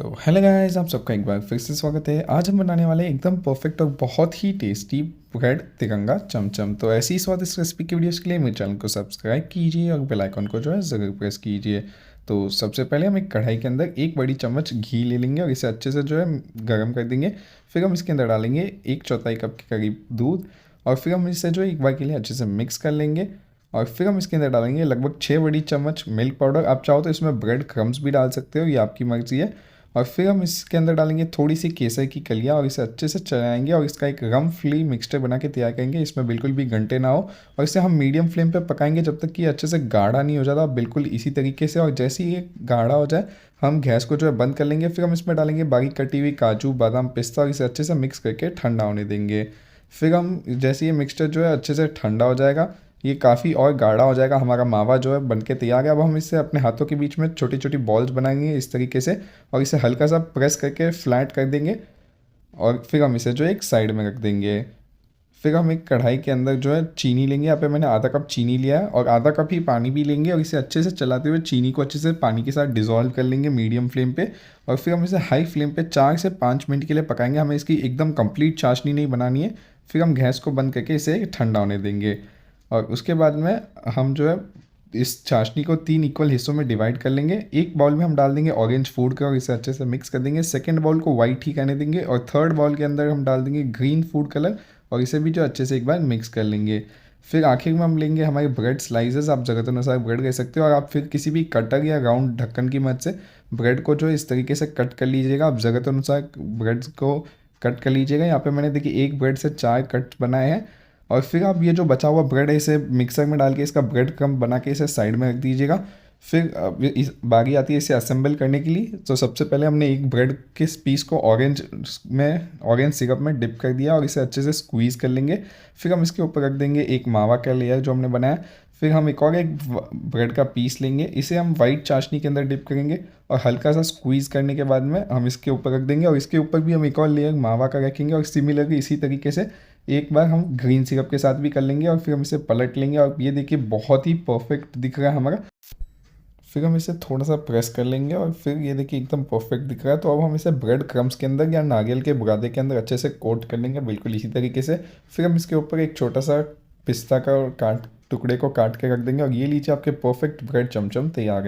तो hello guys, आप सबका एक बार फिर से स्वागत है। आज हम बनाने वाले हैं एकदम परफेक्ट और बहुत ही टेस्टी ब्रेड तिरंगा चमचम। तो ऐसी ही स्वादिष्ट रेसिपी की वीडियोस के लिए मेरे चैनल को सब्सक्राइब कीजिए और बेल आइकन को जो है ज़रूर प्रेस कीजिए। तो सबसे पहले हम एक कढ़ाई के अंदर एक बड़ी चम्मच घी ले लेंगे और इसे अच्छे से जो है गर्म कर देंगे। फिर हम इसके अंदर डालेंगे 1/4 कप के करीब दूध और फिर हम इसे जो है एक बार के लिए अच्छे से मिक्स कर लेंगे। और फिर हम इसके अंदर डालेंगे लगभग 6 बड़ी चम्मच मिल्क पाउडर। आप चाहो तो इसमें ब्रेड क्रम्स भी डाल सकते हो, ये आपकी मर्ज़ी है। और फिर हम इसके अंदर डालेंगे थोड़ी सी केसर की कलियाँ और इसे अच्छे से चलाएंगे और इसका एक रमफली मिक्सचर बना के तैयार करेंगे। इसमें बिल्कुल भी गंटे ना हो और इसे हम मीडियम फ्लेम पे पकाएंगे जब तक कि ये अच्छे से गाढ़ा नहीं हो जाता, बिल्कुल इसी तरीके से। और जैसे ही ये गाढ़ा हो जाए हम गैस को जो है बंद कर लेंगे। फिर हम इसमें डालेंगे बारीक कटी हुई काजू बादाम पिस्ता और इसे अच्छे से मिक्स करके ठंडा होने देंगे। फिर हम जैसे ये मिक्सचर जो है अच्छे से ठंडा हो जाएगा, ये काफ़ी और गाढ़ा हो जाएगा, हमारा मावा जो है बनके तैयार है। अब हम इसे अपने हाथों के बीच में छोटी छोटी बॉल्स बनाएंगे इस तरीके से और इसे हल्का सा प्रेस करके फ्लैट कर देंगे और फिर हम इसे जो है एक साइड में रख देंगे। फिर हम एक कढ़ाई के अंदर जो है चीनी लेंगे। यहाँ पे मैंने आधा कप चीनी लिया है और आधा कप ही पानी भी लेंगे और इसे अच्छे से चलाते हुए चीनी को अच्छे से पानी के साथ डिज़ोल्व कर लेंगे मीडियम फ्लेम पे। और फिर हम इसे हाई फ्लेम पे 4 से 5 मिनट के लिए पकाएंगे। हमें इसकी एकदम कंप्लीट चाशनी नहीं बनानी है। फिर हम गैस को बंद करके इसे ठंडा होने देंगे और उसके बाद में हम जो है इस चाशनी को 3 इक्वल हिस्सों में डिवाइड कर लेंगे। एक बाउल में हम डाल देंगे ऑरेंज फूड कलर और इसे अच्छे से मिक्स कर देंगे। सेकंड बाउल को वाइट ही करने देंगे और थर्ड बाउल के अंदर हम डाल देंगे ग्रीन फूड कलर और इसे भी जो अच्छे से एक बार मिक्स कर लेंगे। फिर आखिर में हम लेंगे हमारे ब्रेड स्लाइसेस। आप ज़रूरत अनुसार ब्रेड ले सकते हो और आप फिर किसी भी कटर या राउंड ढक्कन की मदद से ब्रेड को जो इस तरीके से कट कर लीजिएगा। आप ज़रूरत अनुसार ब्रेड्स को कट कर लीजिएगा। यहाँ पे मैंने देखिए एक ब्रेड से 4 कट बनाए हैं। और फिर आप ये जो बचा हुआ ब्रेड है इसे मिक्सर में डाल के इसका ब्रेड क्रम्ब बना के इसे साइड में रख दीजिएगा। फिर अब इस बारी आती है इसे असेंबल करने के लिए। तो सबसे पहले हमने एक ब्रेड के पीस को ऑरेंज सिरप में डिप कर दिया और इसे अच्छे से स्क्वीज़ कर लेंगे। फिर हम इसके ऊपर रख देंगे एक मावा का लेयर जो हमने बनाया। फिर हम एक ब्रेड का पीस लेंगे, इसे हम वाइट चाशनी के अंदर डिप करेंगे और हल्का सा स्क्वीज़ करने के बाद में हम इसके ऊपर रख देंगे और इसके ऊपर भी हम एक और लेयर मावा का रखेंगे और सिमिलरली इसी तरीके से एक बार हम ग्रीन सिरप के साथ भी कर लेंगे और फिर हम इसे पलट लेंगे। और ये देखिए बहुत ही परफेक्ट दिख रहा है हमारा। फिर हम इसे थोड़ा सा प्रेस कर लेंगे और फिर ये देखिए एकदम परफेक्ट दिख रहा है। तो अब हम इसे ब्रेड क्रम्स के अंदर या नारियल के बुरादे के अंदर अच्छे से कोट कर लेंगे बिल्कुल इसी तरीके से। फिर हम इसके ऊपर एक छोटा सा पिस्ता का टुकड़े को काट के रख देंगे और ये लीजिए आपके परफेक्ट ब्रेड चमचम तैयार है।